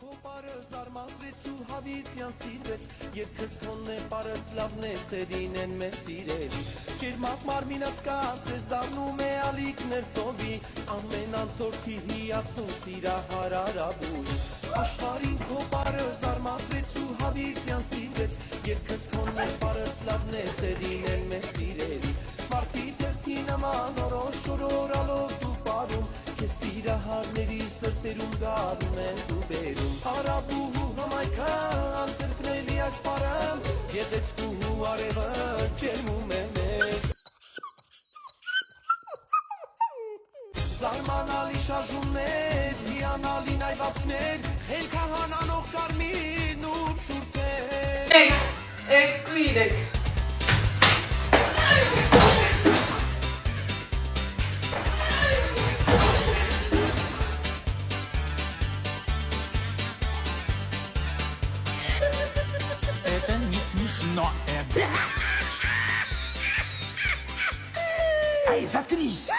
Քո բարը զարմացրեց ու հավիտյան սիրվեց Երկս քոնն է բարդ լավն է սերին են մեր սիրելի Ջերմակ մարմինդ կարծես դառնում է ալիքներ ծովի Ամեն անցորդի հիացնում սիրահարարաբույն Աշխարհին քո բարը զարմացրեց ու հավիտյան սիրվեց Երկս քոնն է բարդ լավն է սերին են մեր սիրելի Մարդի դեպքի նման օրոշորորալով դու պարում Քեզ սիրահարների սրտերում գարում են դու բերում Հարաբուհու համայքը անկրկնելի այս պարեմ Եղեցկուհու արևը ջերմում է մեզ Զարմանալի շարժումներ, հիանալի նայվածքներ Հելքահանանող կարմիրն ու շուրթեր Եք ու իրեք Это не смешно, Эй, заткнись!